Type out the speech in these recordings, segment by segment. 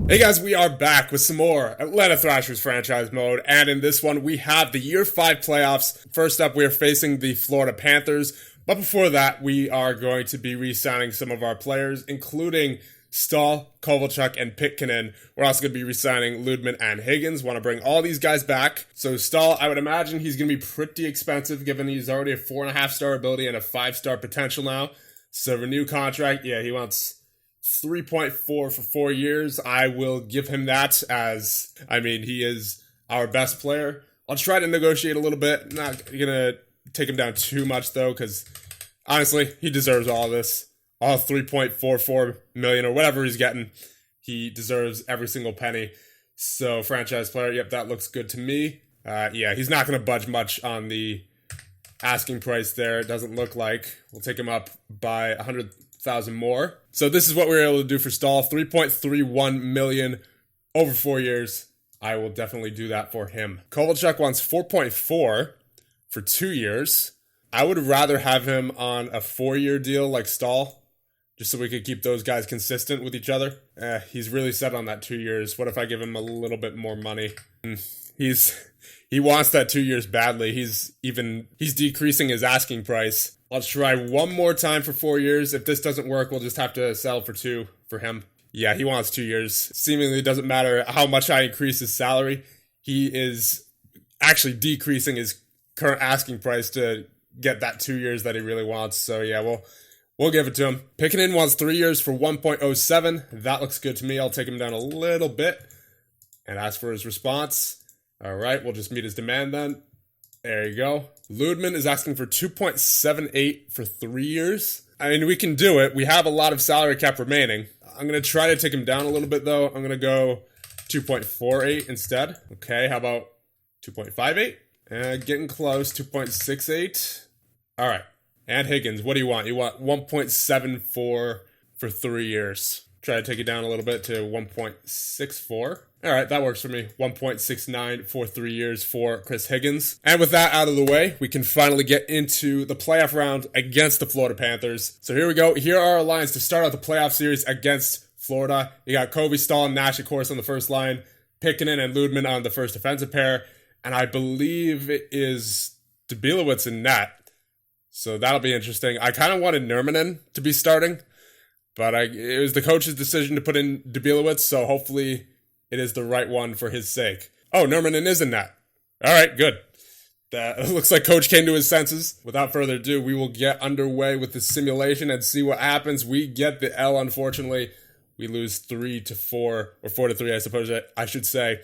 Hey guys, we are back with some more Atlanta Thrashers franchise mode, and in this one we have the Year 5 playoffs. First up, we are facing the Florida Panthers, but before that, we are going to be re-signing some of our players, including Stahl, Kovalchuk, and Pitkanen. We're also going to be re-signing Ludman and Higgins. Want to bring all these guys back. So Stahl, I would imagine he's going to be pretty expensive, given he's already a 4.5-star ability and a 5-star potential now. So renew contract, yeah, he wants 3.4 for 4 years. I will give him that, as, I mean, he is our best player. I'll try to negotiate a little bit. Not going to take him down too much, though, because honestly, he deserves all this. All 3.44 million or whatever he's getting. He deserves every single penny. So, franchise player, yep, that looks good to me. Yeah, he's not going to budge much on the asking price there. It doesn't look like. We'll take him up by 100,000 more. So this is what we were able to do for Stahl. 3.31 million over 4 years. I will definitely do that for him. Kovalchuk wants 4.4 for 2 years. I would rather have him on a 4-year deal like Stahl, just so we could keep those guys consistent with each other. He's really set on that 2 years. What if I give him a little bit more money? He wants that 2 years badly. He's decreasing his asking price. I'll try one more time for 4 years. If this doesn't work, we'll just have to sell for 2 for him. Yeah, he wants 2 years. Seemingly doesn't matter how much I increase his salary. He is actually decreasing his current asking price to get that 2 years that he really wants. So yeah, we'll give it to him. Pitkanen wants 3 years for 1.07. That looks good to me. I'll take him down a little bit and ask for his response. All right, we'll just meet his demand then. There you go. Ludman is asking for 2.78 for 3 years. I mean, we can do it. We have a lot of salary cap remaining. I'm going to try to take him down a little bit, though. I'm going to go 2.48 instead. Okay, how about 2.58? Getting close, 2.68. All right. And Higgins, what do you want? You want 1.74 for 3 years. Try to take it down a little bit to 1.64. All right, that works for me. 1.69 for 3 years for Chris Higgins. And with that out of the way, we can finally get into the playoff round against the Florida Panthers. So here we go. Here are our lines to start out the playoff series against Florida. You got Kobe, Stahl, and Nash, of course, on the first line. Pitkanen and Ludman on the first defensive pair. And I believe it is Dubilowitz in net. So that'll be interesting. I kind of wanted Nurminen to be starting, but it was the coach's decision to put in Dubilowitz, so hopefully it is the right one for his sake. Oh, Nurminen is in that. All right, good. That looks like Coach came to his senses. Without further ado, we will get underway with the simulation and see what happens. We get the L, unfortunately. We lose 3-4, or 4-3, I suppose I should say.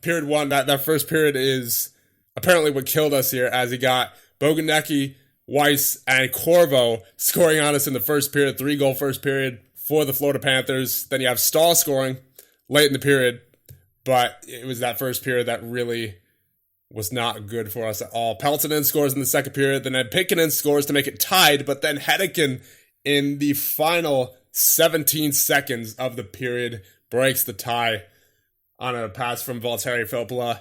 Period 1, that first period is apparently what killed us here, as he got Boganecki, Weiss, and Corvo scoring on us in the first period. 3-goal first period for the Florida Panthers. Then you have Stahl scoring late in the period, but it was that first period that really was not good for us at all. Peltonen scores in the second period, then Pitkanen scores to make it tied, but then Hedeken in the final 17 seconds of the period breaks the tie on a pass from Valtteri Filppula,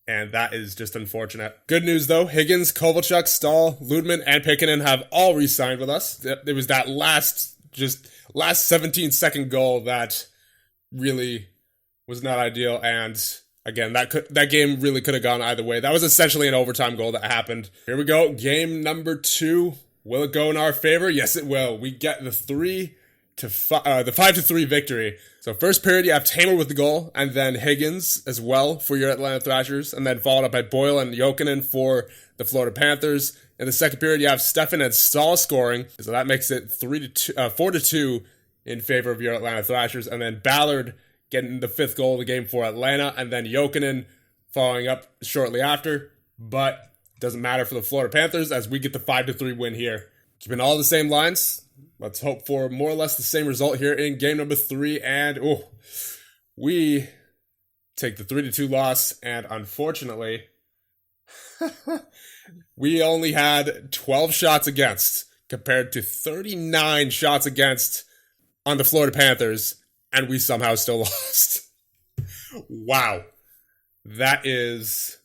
and that is just unfortunate. Good news though, Higgins, Kovalchuk, Stahl, Ludman, and Pitkanen have all re-signed with us. It was that last 17-second goal that really was not ideal, and again, that game really could have gone either way. That was essentially an overtime goal that happened. Here we go, game number 2. Will it go in our favor? Yes, it will. We get the 5-3 victory. So first period, you have Tamer with the goal, and then Higgins as well for your Atlanta Thrashers, and then followed up by Boyle and Jokinen for the Florida Panthers. In the second period, you have Stefan and Stahl scoring, so that makes it 4-2 in favor of your Atlanta Thrashers, and then Ballard getting the 5th goal of the game for Atlanta, and then Jokinen following up shortly after, but doesn't matter for the Florida Panthers as we get the 5-3 win here. Keeping all the same lines, let's hope for more or less the same result here in game number 3, and we take the 3-2 loss, and unfortunately, we only had 12 shots against compared to 39 shots against on the Florida Panthers, and we somehow still lost. Wow. That is,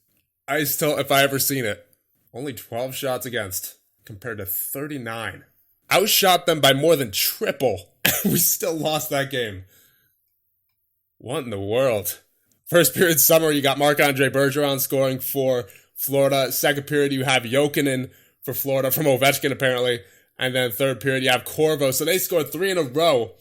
if I ever seen it, only 12 shots against compared to 39. Outshot them by more than triple, and we still lost that game. What in the world? First period summer, you got Marc-Andre Bergeron scoring for Florida. Second period, you have Jokinen for Florida from Ovechkin, apparently. And then third period, you have Corvo. So they scored 3 in a row.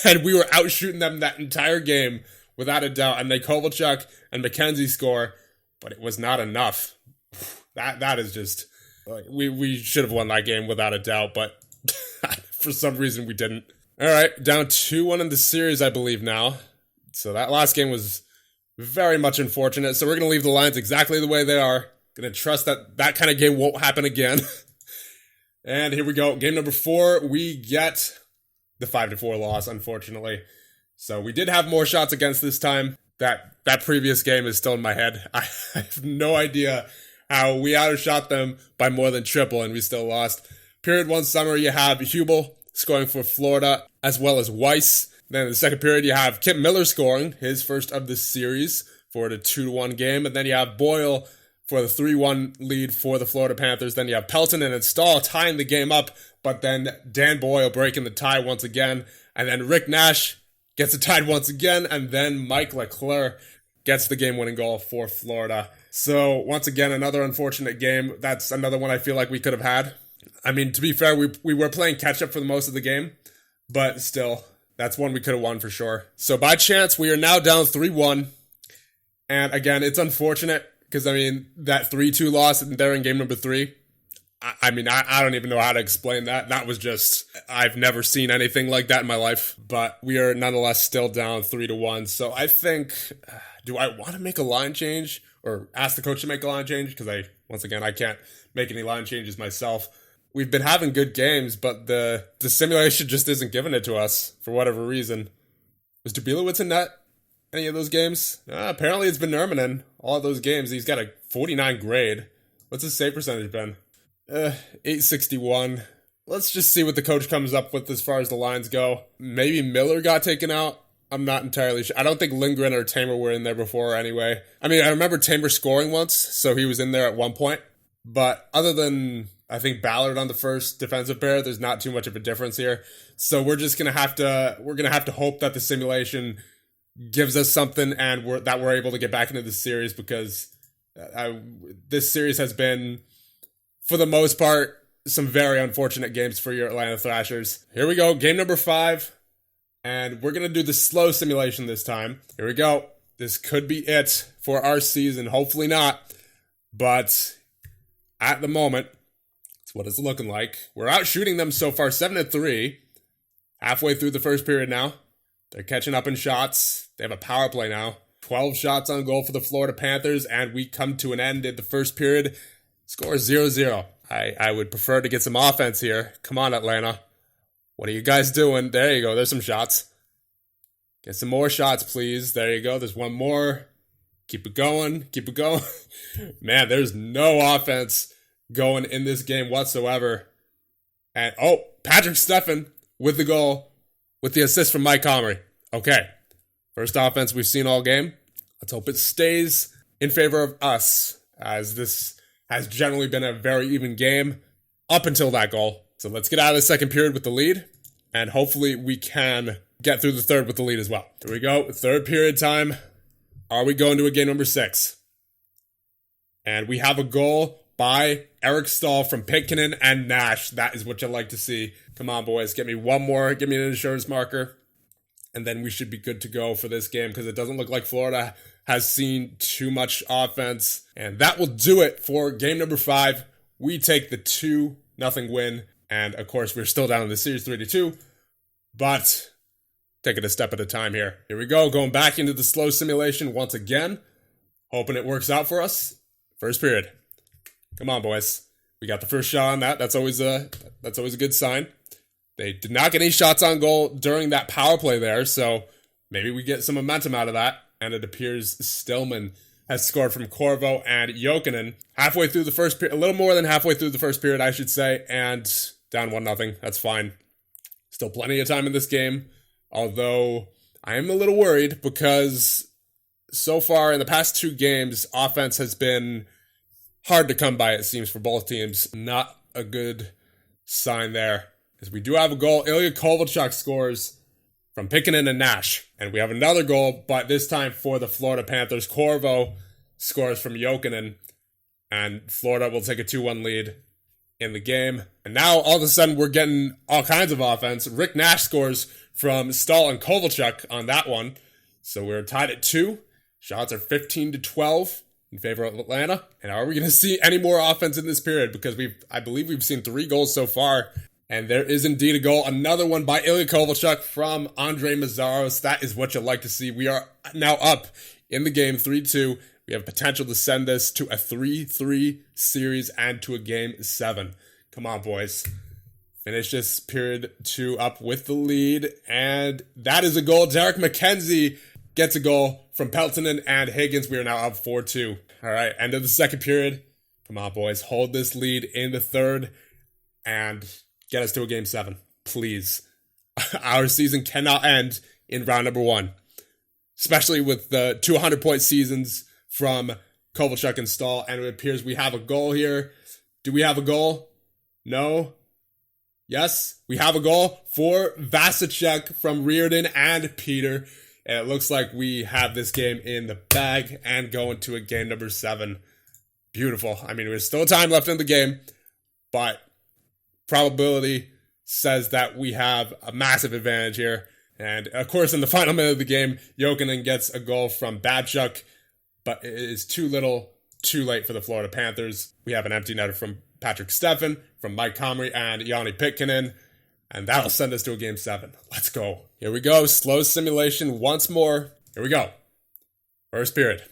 And we were out shooting them that entire game, without a doubt. And they Kovalchuk and McKenzie score, but it was not enough. That is just... We should have won that game without a doubt, but for some reason we didn't. All right, down 2-1 in the series, I believe now. So that last game was very much unfortunate. So we're going to leave the lines exactly the way they are. Going to trust that that kind of game won't happen again. And here we go. Game number 4, we get the 5-4 loss, unfortunately. So we did have more shots against this time. That previous game is still in my head. I have no idea how we outshot them by more than triple and we still lost. Period 1 summer, you have Hubel scoring for Florida, as well as Weiss. Then in the second period, you have Kip Miller scoring, his first of the series for the 2-1 game. And then you have Boyle for the 3-1 lead for the Florida Panthers. Then you have Pelton and Stahl tying the game up, but then Dan Boyle breaking the tie once again. And then Rick Nash gets it tied once again. And then Mike Leclerc gets the game-winning goal for Florida. So, once again, another unfortunate game. That's another one I feel like we could have had. I mean, to be fair, we were playing catch-up for the most of the game, but still, that's one we could have won for sure. So, by chance, we are now down 3-1, and again, it's unfortunate, because, I mean, that 3-2 loss there in game number 3, I don't even know how to explain that. That was just, I've never seen anything like that in my life, but we are nonetheless still down 3-1, so I think, do I want to make a line change? Or ask the coach to make a line change, because I can't make any line changes myself. We've been having good games, but the simulation just isn't giving it to us for whatever reason. Was Dubilowitz in net any of those games? Apparently it's been Nurminen all of those games. He's got a 49 grade. What's his save percentage been? 861. Let's just see what the coach comes up with as far as the lines go. Maybe Miller got taken out. I'm not entirely sure. I don't think Lindgren or Tamer were in there before anyway. I mean, I remember Tamer scoring once, so he was in there at one point. But other than, I think, Ballard on the first defensive pair, there's not too much of a difference here. So we're just going to have to hope that the simulation gives us something and that we're able to get back into the series, because this series has been, for the most part, some very unfortunate games for your Atlanta Thrashers. Here we go, game number 5. And we're going to do the slow simulation this time. Here we go. This could be it for our season. Hopefully not. But at the moment, it's what it's looking like. We're out shooting them so far 7-3. Halfway through the first period now. They're catching up in shots. They have a power play now. 12 shots on goal for the Florida Panthers. And we come to an end in the first period. Score 0-0. I would prefer to get some offense here. Come on, Atlanta. What are you guys doing? There you go. There's some shots. Get some more shots, please. There you go. There's one more. Keep it going. Keep it going. Man, there's no offense going in this game whatsoever. And, Patrick Steffen with the goal, with the assist from Mike Comrie. Okay. First offense we've seen all game. Let's hope it stays in favor of us, as this has generally been a very even game up until that goal. So let's get out of the second period with the lead, and hopefully we can get through the third with the lead as well. Here we go, third period time. Are we going to a game number 6? And we have a goal by Eric Stahl from Pitkanen and Nash. That is what you like to see. Come on, boys, get me one more. Give me an insurance marker. And then we should be good to go for this game, because it doesn't look like Florida has seen too much offense. And that will do it for game number 5. We take the 2-0 win. And, of course, we're still down in the series 3-2. But take it a step at a time here. Here we go, going back into the slow simulation once again. Hoping it works out for us. First period. Come on, boys. We got the first shot on that. That's always a good sign. They did not get any shots on goal during that power play there, so maybe we get some momentum out of that. And it appears Stillman has scored from Corvo and Jokinen halfway through the first period, a little more than halfway through the first period, I should say, and down 1-0. That's fine. Still plenty of time in this game, although I am a little worried because so far in the past 2 games, offense has been hard to come by, it seems, for both teams. Not a good sign there. As we do have a goal, Ilya Kovalchuk scores from Pickenen and Nash. And we have another goal, but this time for the Florida Panthers. Corvo scores from Jokinen, and Florida will take a 2-1 lead in the game. And now, all of a sudden, we're getting all kinds of offense. Rick Nash scores from Stahl and Kovalchuk on that one. So we're tied at 2. Shots are 15-12 in favor of Atlanta. And are we going to see any more offense in this period? Because I believe we've seen 3 goals so far. And there is indeed a goal. Another one by Ilya Kovalchuk from Andre Mazzaros. That is what you like to see. We are now up in the game 3-2. We have potential to send this to a 3-3 series and to a game 7. Come on, boys. Finish this period 2 up with the lead. And that is a goal. Derek McKenzie gets a goal from Peltonen and Higgins. We are now up 4-2. All right, end of the second period. Come on, boys. Hold this lead in the third and get us to a game 7. Please. Our season cannot end in round number 1. Especially with the 200-point seasons from Kovalchuk and Stahl. And it appears we have a goal here. Do we have a goal? No? Yes? We have a goal for Vasicek from Reardon and Peter. And it looks like we have this game in the bag and going to a game number 7. Beautiful. I mean, there's still time left in the game, but probability says that we have a massive advantage here. And, of course, in the final minute of the game, Jokinen gets a goal from Babchuk, but it is too little, too late for the Florida Panthers. We have an empty netter from Patrick Steffen, from Mike Comrie, and Yanni Pitkinen, and that'll send us to a game 7. Let's go. Here we go. Slow simulation once more. Here we go. First period.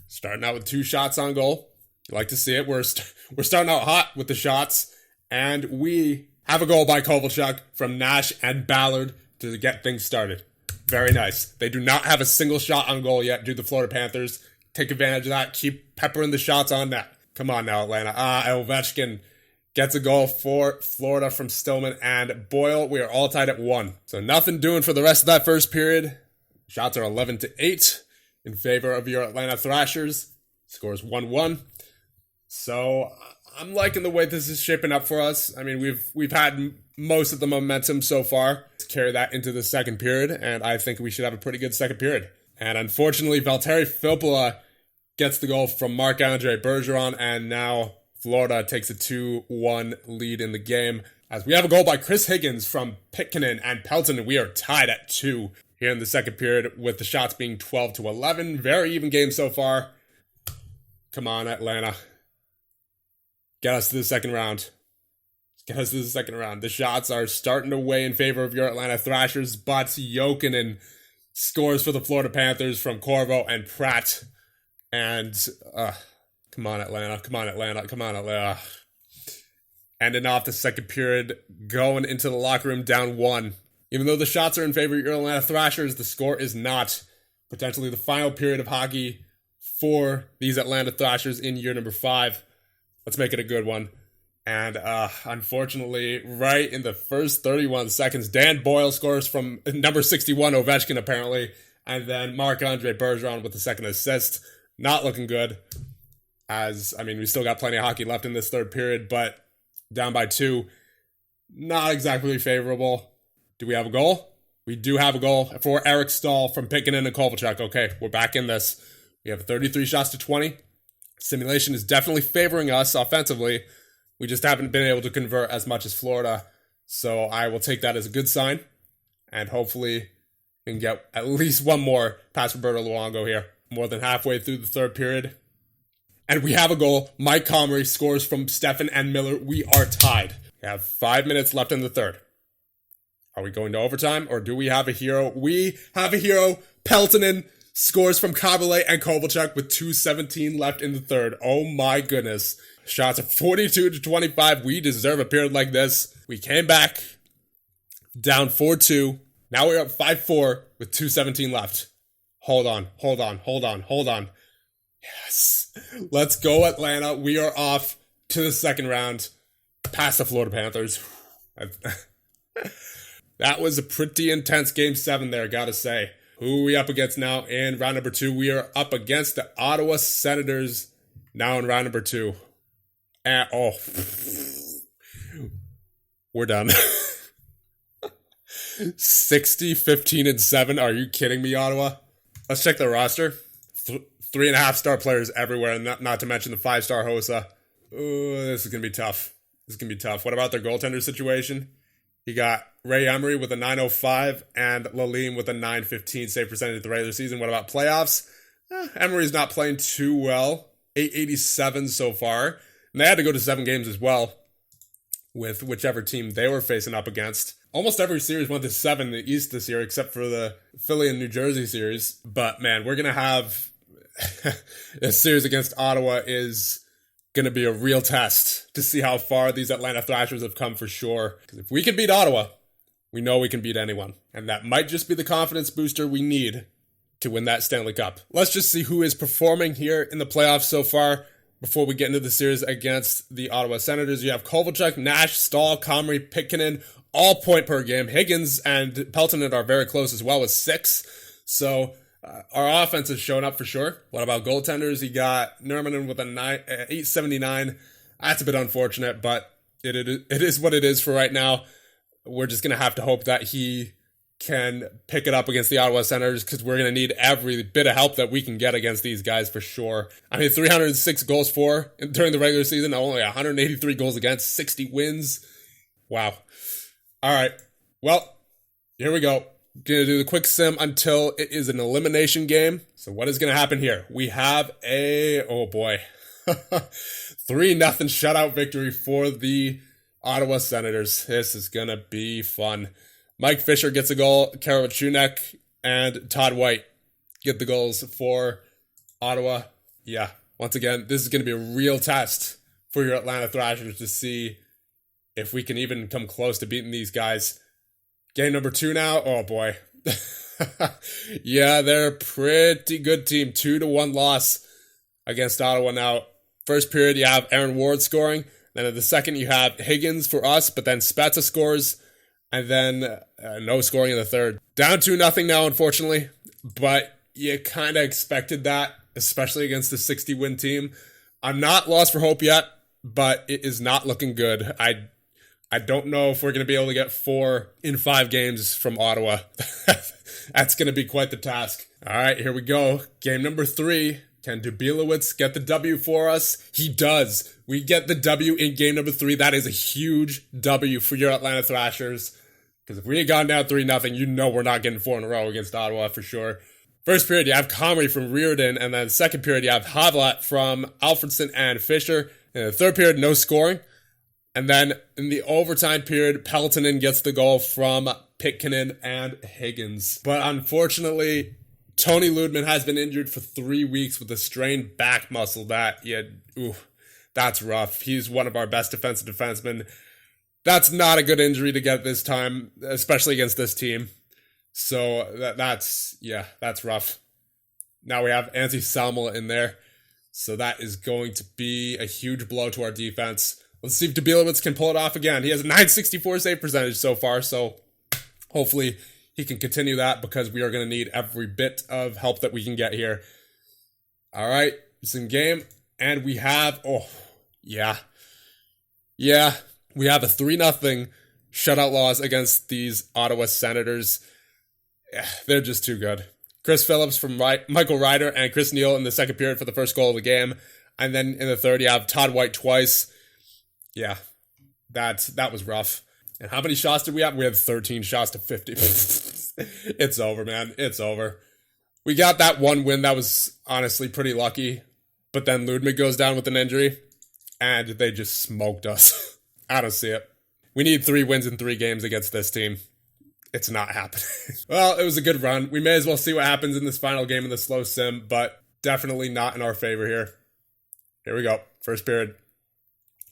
Starting out with 2 shots on goal. You like to see it. We're starting out hot with the shots, and we have a goal by Kovalchuk from Nash and Ballard to get things started. Very nice. They do not have a single shot on goal yet, do the Florida Panthers. Take advantage of that. Keep peppering the shots on net. Come on now, Atlanta. Ovechkin gets a goal for Florida from Stillman and Boyle. We are all tied at 1. So nothing doing for the rest of that first period. Shots are 11-8 in favor of your Atlanta Thrashers. Scores 1-1. So I'm liking the way this is shaping up for us. I mean, we've had most of the momentum so far. Let's carry that into the second period, and I think we should have a pretty good second period. And unfortunately, Valtteri Filppula gets the goal from Marc-Andre Bergeron, and now Florida takes a 2-1 lead in the game. As we have a goal by Chris Higgins from Pitkinen and Pelton, and we are tied at 2 here in the second period, with the shots being 12-11. Very even game so far. Come on, Atlanta. Get us to the second round. Get us to the second round. The shots are starting to weigh in favor of your Atlanta Thrashers, but Jokinen scores for the Florida Panthers from Corvo and Pratt. And, come on, Atlanta. Come on, Atlanta. Come on, Atlanta. Ending off the second period, going into the locker room down 1. Even though the shots are in favor of your Atlanta Thrashers, the score is not. Potentially the final period of hockey for these Atlanta Thrashers in year number 5. Let's make it a good one. And unfortunately, right in the first 31 seconds, Dan Boyle scores from number 61, Ovechkin, apparently. And then Marc-Andre Bergeron with the second assist. Not looking good. We still got plenty of hockey left in this third period, but down by 2. Not exactly favorable. Do we have a goal? We do have a goal for Eric Stahl from Pitkinen and Kovalchuk. Okay, we're back in this. We have 33 shots to 20. Simulation is definitely favoring us offensively. We just haven't been able to convert as much as Florida. So I will take that as a good sign. And hopefully we can get at least one more past Roberto Luongo here. More than halfway through the third period. And we have a goal. Mike Comrie scores from Steffen and Miller. We are tied. We have 5 minutes left in the third. Are we going to overtime, or do we have a hero? We have a hero. Peltonen scores from Kaberle and Kovalchuk with 2:17 left in the third. Oh my goodness. Shots are 42-25. We deserve a period like this. We came back down 4-2. Now we're up 5-4 with 2:17 left. Hold on. Yes. Let's go, Atlanta. We are off to the second round. Past the Florida Panthers. That was a pretty intense game 7 there, gotta say. Who are we up against now in round number 2? We are up against the Ottawa Senators now in round number 2. And, we're done. 60, 15, and 7. Are you kidding me, Ottawa? Let's check the roster. 3.5-star players everywhere, not to mention the 5-star Hossa. Ooh, this is going to be tough. What about their goaltender situation? You got Ray Emery with a 905 and Lalime with a 915 save percentage at the regular season. What about playoffs? Emery's not playing too well. 887 so far. And they had to go to 7 games as well with whichever team they were facing up against. Almost every series went to 7 in the East this year, except for the Philly and New Jersey series. But man, we're going to have a series against Ottawa is going to be a real test to see how far these Atlanta Thrashers have come for sure. Because if we can beat Ottawa, we know we can beat anyone. And that might just be the confidence booster we need to win that Stanley Cup. Let's just see who is performing here in the playoffs so far before we get into the series against the Ottawa Senators. You have Kovalchuk, Nash, Stahl, Comrie, Pitkinen, all point per game. Higgins and Peltonen are very close as well with 6. So our offense has shown up for sure. What about goaltenders? You got Nurminen with a 879. That's a bit unfortunate, but it is what it is for right now. We're just going to have to hope that he can pick it up against the Ottawa Senators because we're going to need every bit of help that we can get against these guys for sure. I mean, 306 goals for during the regular season, only 183 goals against, 60 wins. Wow. All right. Well, here we go. Going to do the quick sim until it is an elimination game. So what is going to happen here? We have oh boy, 3-0 shutout victory for the Ottawa Senators. This is going to be fun. Mike Fisher gets a goal. Karol Chunek and Todd White get the goals for Ottawa. Yeah, once again, this is going to be a real test for your Atlanta Thrashers to see if we can even come close to beating these guys. Game number 2 now. Oh boy. Yeah, they're a pretty good team. 2-1 loss against Ottawa now. First period, you have Aaron Ward scoring. Then in the second, you have Higgins for us, but then Spezza scores. And then no scoring in the third. Down 2-0 now, unfortunately. But you kind of expected that, especially against the 60-win team. I'm not lost for hope yet, but it is not looking good. I don't know if we're going to be able to get 4 in 5 games from Ottawa. That's going to be quite the task. All right, here we go. Game number 3. Can Dubilowitz get the W for us? He does. We get the W in game number 3. That is a huge W for your Atlanta Thrashers. Because if we had gone down 3-0, you know we're not getting 4 in a row against Ottawa for sure. First period, you have Comrie from Reardon. And then second period, you have Havlat from Alfredson and Fisher. In the third period, no scoring. And then in the overtime period, Peltonen gets the goal from Pitkinen and Higgins. But unfortunately, Tony Ludman has been injured for 3 weeks with a strained back muscle. That's rough. He's one of our best defensive defensemen. That's not a good injury to get this time, especially against this team. So that's rough. Now we have Antti Salmela in there. So that is going to be a huge blow to our defense. Let's see if Dubilowitz can pull it off again. He has a 964 save percentage so far, so hopefully he can continue that because we are going to need every bit of help that we can get here. All right, it's in game, and we have, we have a 3-0 shutout loss against these Ottawa Senators. They're just too good. Chris Phillips from Michael Ryder and Chris Neal in the second period for the first goal of the game. And then in the third, you have Todd White twice. Yeah, that was rough. And how many shots did we have? We had 13 shots to 50. It's over, man. It's over. We got that one win that was honestly pretty lucky. But then Ludwig goes down with an injury. And they just smoked us. I don't see it. We need 3 wins in 3 games against this team. It's not happening. Well, it was a good run. We may as well see what happens in this final game in the slow sim. But definitely not in our favor here. Here we go. First period.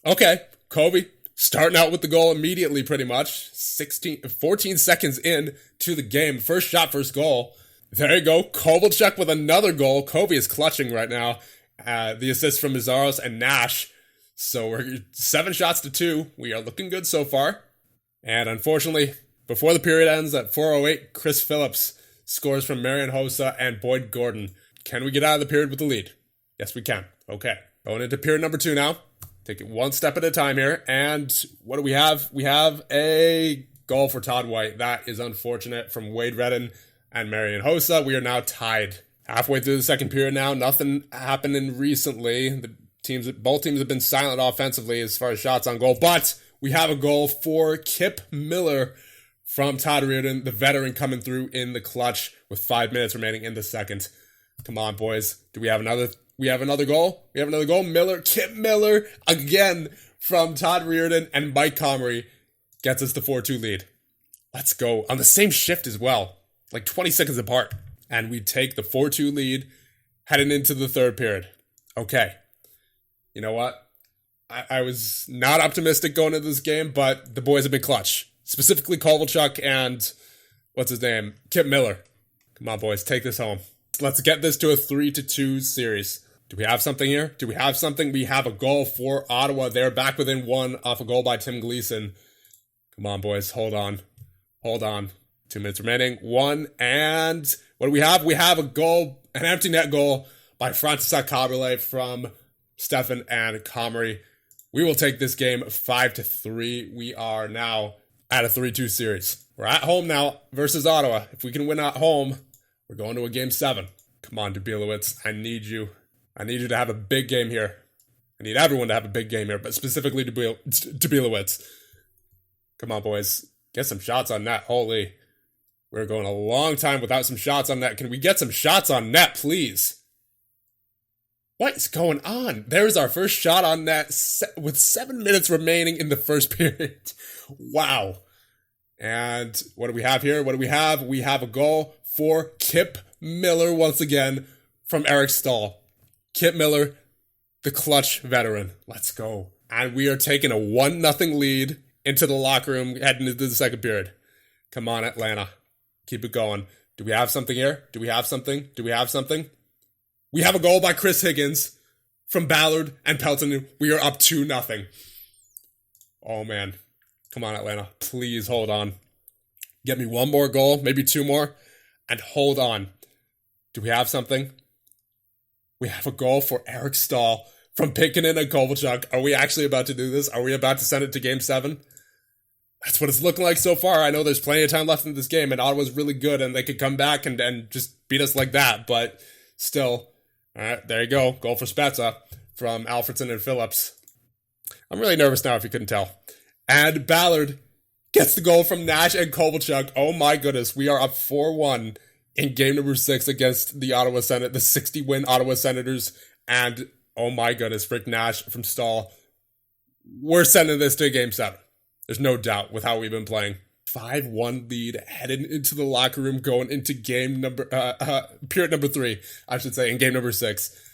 Okay, Kobe starting out with the goal immediately pretty much. 14 seconds in to the game. First shot, first goal. There you go. Kovalchuk with another goal. Kobe is clutching right now. The assist from Mizaros and Nash. So we're 7 shots to 2. We are looking good so far. And unfortunately, before the period ends at 4:08, Chris Phillips scores from Marian Hossa and Boyd Gordon. Can we get out of the period with the lead? Yes, we can. Okay. Going into period number 2 now. Take it one step at a time here. And what do we have? We have a goal for Todd White. That is unfortunate from Wade Redden and Marian Hossa. We are now tied. Halfway through the second period now. Nothing happening recently. Both teams have been silent offensively as far as shots on goal. But we have a goal for Kip Miller from Todd Reardon, the veteran coming through in the clutch with 5 minutes remaining in the second. Come on, boys. Do we have another? We have another goal. We have another goal. Kip Miller again from Todd Reardon, and Mike Comrie gets us the 4-2 lead. Let's go. On the same shift as well. Like 20 seconds apart. And we take the 4-2 lead heading into the third period. Okay. You know what? I was not optimistic going into this game, but the boys have been clutch. Specifically Kovalchuk and, what's his name? Kip Miller. Come on, boys. Take this home. Let's get this to a 3-2 series. Do we have something here? Do we have something? We have a goal for Ottawa. They're back within 1 off a goal by Tim Gleason. Come on, boys. Hold on. 2 minutes remaining. 1, and what do we have? We have a goal, an empty net goal by František Kaberle from Stefan and Comrie. We will take this game 5-3. We are now at a 3-2 series. We're at home now versus Ottawa. If we can win at home, we're going to a game 7. Come on, Dubilowitz. I need you. I need you to have a big game here. I need everyone to have a big game here, but specifically Dubilowitz. Come on, boys. Get some shots on net. Holy. We're going a long time without some shots on net. Can we get some shots on net, please? What is going on? There's our first shot on net with 7 minutes remaining in the first period. Wow. And what do we have here? What do we have? We have a goal for Kip Miller once again from Eric Stahl. Kip Miller, the clutch veteran. Let's go. And we are taking a 1-0 lead into the locker room heading into the second period. Come on, Atlanta. Keep it going. Do we have something here? Do we have something? We have a goal by Chris Higgins from Ballard and Pelton. We are up 2-0. Oh, man. Come on, Atlanta. Please hold on. Get me one more goal, maybe 2 more, and hold on. Do we have something? We have a goal for Eric Stahl from Pinkinen and Kovalchuk. Are we actually about to do this? Are we about to send it to Game 7? That's what it's looking like so far. I know there's plenty of time left in this game, and Ottawa's really good, and they could come back and just beat us like that, but still. All right, there you go. Goal for Spezza from Alfredson and Phillips. I'm really nervous now, if you couldn't tell. And Ballard gets the goal from Nash and Kovalchuk. Oh my goodness, we are up 4-1 in game number 6 against the Ottawa Senators, the 60-win Ottawa Senators. And oh my goodness, Rick Nash from Stahl. We're sending this to game 7. There's no doubt with how we've been playing. 5-1 lead headed into the locker room going into game number, period number 3, I should say, in game number 6.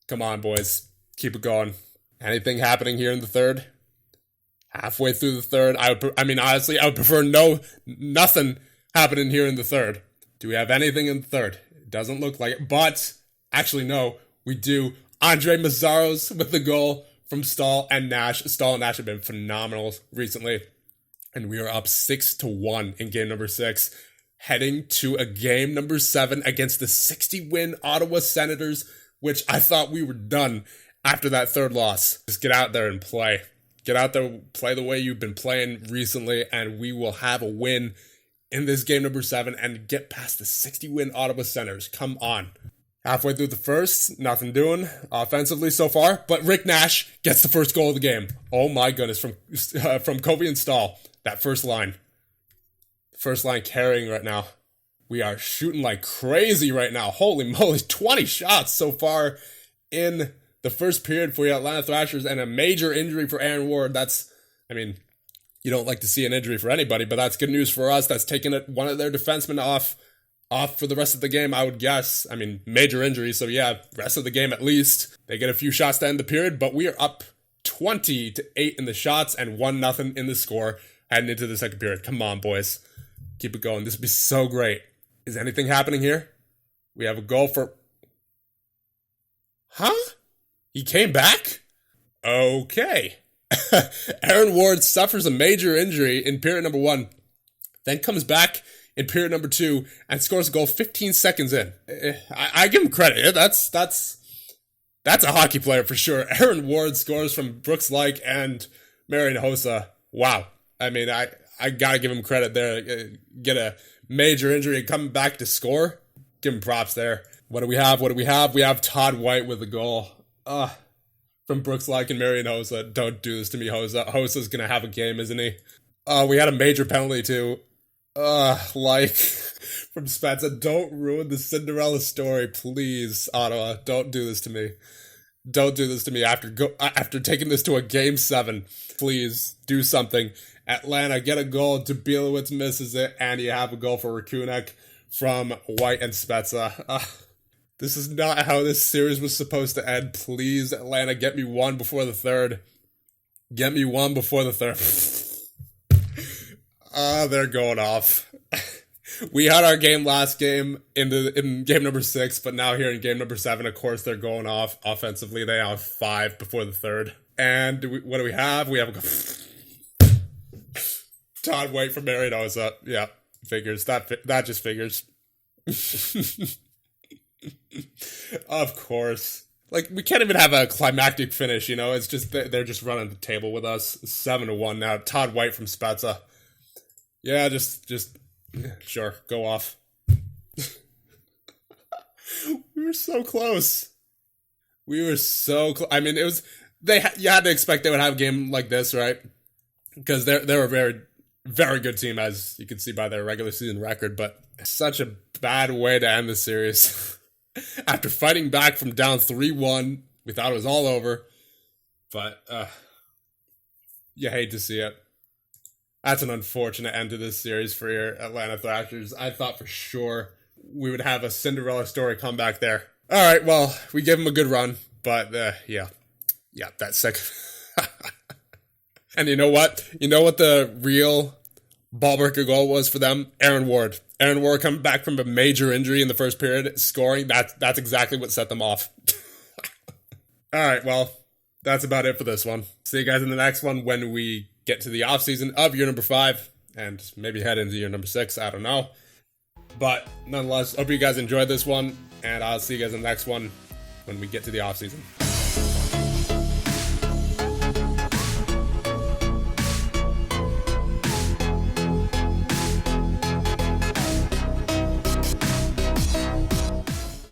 Come on, boys. Keep it going. Anything happening here in the third? Halfway through the third, honestly, I would prefer nothing happening here in the third. Do we have anything in the third? It doesn't look like it, but actually, no, we do. Andre Mazzaros with the goal from Stahl and Nash. Stahl and Nash have been phenomenal recently. And we are up 6-1 in game number 6, heading to a game number 7 against the 60-win Ottawa Senators, which I thought we were done after that third loss. Just get out there and play. Get out there, play the way you've been playing recently, and we will have a win in this game number 7 and get past the 60-win Ottawa Senators. Come on. Halfway through the first, nothing doing offensively so far, but Rick Nash gets the first goal of the game. Oh my goodness, from Covey and Stahl. That first line carrying right now. We are shooting like crazy right now. Holy moly, 20 shots so far in the first period for the Atlanta Thrashers, and a major injury for Aaron Ward. You don't like to see an injury for anybody, but that's good news for us. That's taking one of their defensemen off for the rest of the game, I would guess. Major injury, so yeah, rest of the game at least. They get a few shots to end the period, but we are up 20-8 in the shots and 1-0 in the score heading into the second period. Come on, boys. Keep it going. This would be so great. Is anything happening here? We have a goal for... Huh? He came back? Okay. Aaron Ward suffers a major injury in period number 1, then comes back in period number 2 and scores a goal 15 seconds in. I give him credit. That's a hockey player for sure. Aaron Ward scores from Brooks Laich and Marian Hossa. Wow. I I gotta give him credit there. Get a major injury and coming back to score. Give him props there. What do we have? We have Todd White with a goal. From Brooks Like and Marion Hossa. Don't do this to me, Hossa. Hossa's gonna have a game, isn't he? We had a major penalty too. From Spezza. Don't ruin the Cinderella story, please, Ottawa. Don't do this to me. Don't do this to me after taking this to a game 7. Please do something. Atlanta, get a goal. Dubilowitz misses it, and you have a goal for Rakunek from White and Spezza. This is not how this series was supposed to end. Please, Atlanta, get me one before the third. Get me one before the third. They're going off. We had our game last game in game number 6, but now here in game number 7, of course, they're going off offensively. They have 5 before the third. And what do we have? We have a Todd White from Marion Hossa. Yeah, figures. That just figures. Of course. Like, we can't even have a climactic finish, you know? It's just, they're just running the table with us. 7-1 now. Todd White from Spezza. Yeah, just, sure, go off. We were so close. I mean, it was, you had to expect they would have a game like this, right? Because they're a very, very good team, as you can see by their regular season record, but such a bad way to end the series. After fighting back from down 3-1, we thought it was all over, but you hate to see it. That's an unfortunate end to this series for your Atlanta Thrashers. I thought for sure we would have a Cinderella story comeback there. All right, well, we gave them a good run, but yeah, that's sick. And you know what? You know what the real ball-breaker goal was for them? Aaron Ward. Aaron Ward coming back from a major injury in the first period, scoring. That's exactly what set them off. All right, well, that's about it for this one. See you guys in the next one when we get to the offseason of year number 5 and maybe head into year number 6. I don't know. But nonetheless, hope you guys enjoyed this one, and I'll see you guys in the next one when we get to the offseason.